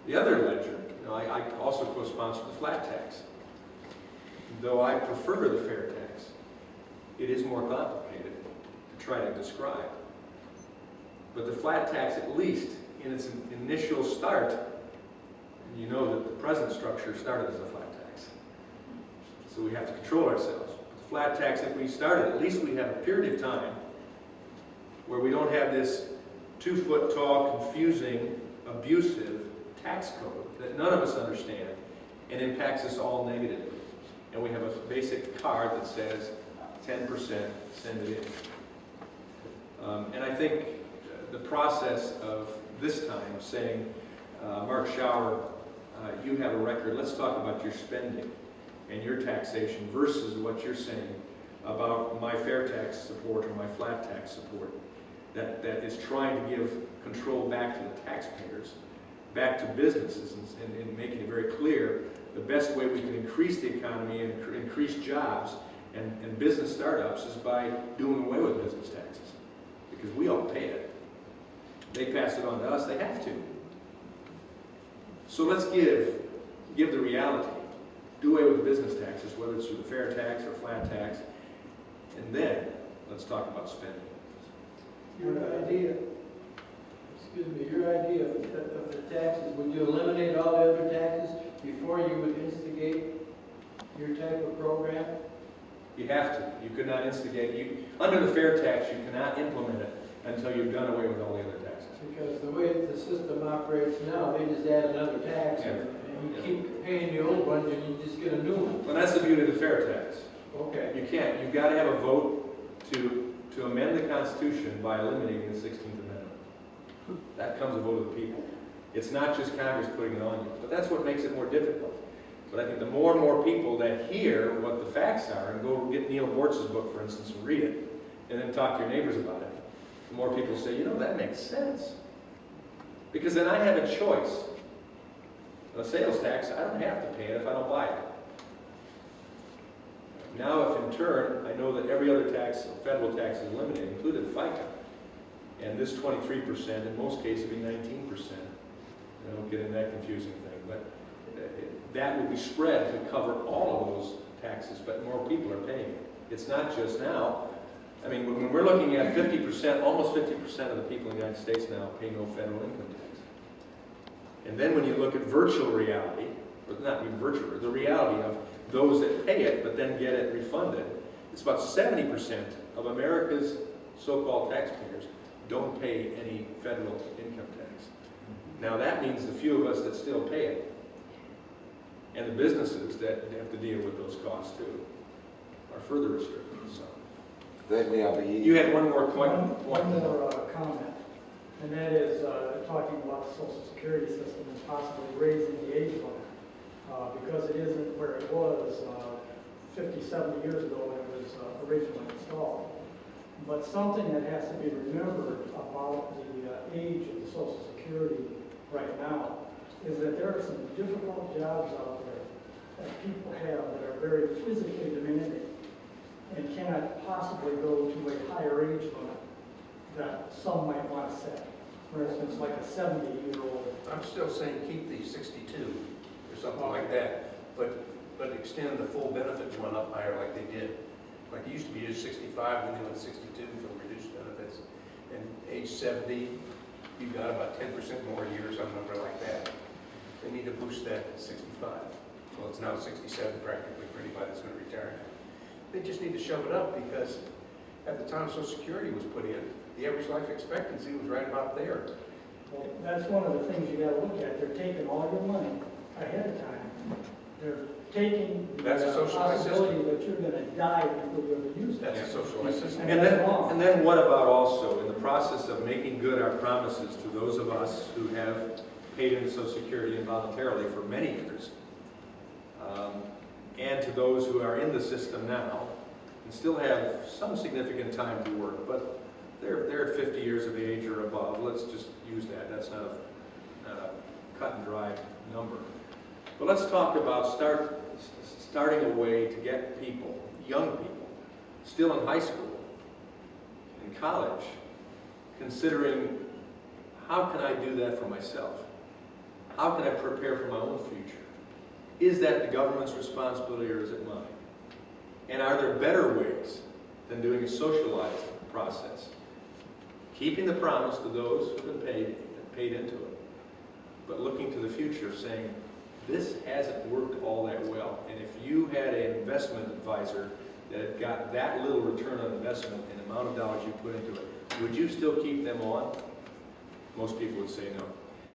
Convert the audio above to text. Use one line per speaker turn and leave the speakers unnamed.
The other ledger, I also co-sponsor the flat tax. Though I prefer the fair tax, it is more complicated to try to describe. But the flat tax, at least in its initial start, you know that the present structure started as a flat tax. So we have to control ourselves. The flat tax, if we started, at least we have a period of time where we don't have this 2-foot-tall, confusing, abusive tax code that none of us understand and impacts us all negatively. And we have a basic card that says 10%, send it in. And I think the process of this time saying, Mark Schauer, you have a record, let's talk about your spending and your taxation versus what you're saying about my fair tax support or my flat tax support that is trying to give control back to the taxpayers, back to businesses, and making it very clear the best way we can increase the economy and increase jobs and business startups is by doing away with business taxes, because we all pay it. They pass it on to us, they have to. So let's give the reality. Do away with business taxes, whether it's through the fair tax or flat tax, and then let's talk about spending.
Your idea of the taxes, would you eliminate all the other taxes before you would instigate your type of program?
You have to. You could not instigate. Under the fair tax, you cannot implement it until you've done away with all the other taxes.
Because the way the system operates now, they just add another tax, and you keep paying the old one, and you just get a new one.
Well, that's the beauty of the fair tax.
Okay.
You can't. You've got to have a vote to amend the Constitution by eliminating the 16th Amendment. That comes a vote of the people. It's not just Congress putting it on you, but that's what makes it more difficult. But I think the more and more people that hear what the facts are, and go get Neil Bortz's book, for instance, and read it, and then talk to your neighbors about it, the more people say, you know, that makes sense. Because then I have a choice. A sales tax, I don't have to pay it if I don't buy it. Now, if in turn, I know that every other tax, federal tax is eliminated, including FICA, and this 23%, in most cases, would be 19%. I don't get in that confusing thing, but that will be spread to cover all of those taxes, but more people are paying it. It's not just now. I mean, when we're looking at 50%, almost 50% of the people in the United States now pay no federal income tax. And then when you look at virtual reality, or not even virtual, the reality of those that pay it but then get it refunded, it's about 70% of America's so-called taxpayers don't pay any federal income tax. Now that means the few of us that still pay it, and the businesses that have to deal with those costs too, are further restricted. So. You had one more point.
One more comment, and that is talking about the Social Security system and possibly raising the age limit, because it isn't where it was 50, 70 years ago when it was originally installed. But something that has to be remembered about the age of the Social Security right now is that there are some difficult jobs out there that people have that are very physically demanding and cannot possibly go to a higher age limit that some might want to set. For instance, like a 70-year-old.
I'm still saying keep the 62 or something like that, but extend the full benefit one up higher like they did. Like it used to be age 65, then they went 62 for reduced benefits. And age 70, you've got about 10% more years, some number like that. They need to boost that to 65. Well, it's now 67 practically for anybody that's going to retire now. They just need to shove it up because at the time Social Security was put in, the average life expectancy was right about there.
Well, that's one of the things you got to look at. They're taking all your money ahead of time. They're taking the possibility that you're going to die before you're going to use it.
That's a socialized system.
And then what about also in the process of making good our promises to those of us who have paid into Social Security involuntarily for many years, and to those who are in the system now and still have some significant time to work, but they're 50 years of age or above. Let's just use that. That's not a cut and dry number. But let's talk about starting a way to get people, young people, still in high school, in college, considering how can I do that for myself? how can I prepare for my own future? Is that the government's responsibility or is it mine? And are there better ways than doing a socialized process? Keeping the promise to those who have been paid into it, but looking to the future saying, this hasn't worked all that well. And if you had an investment advisor that got that little return on investment and the amount of dollars you put into it, would you still keep them on? Most people would say no.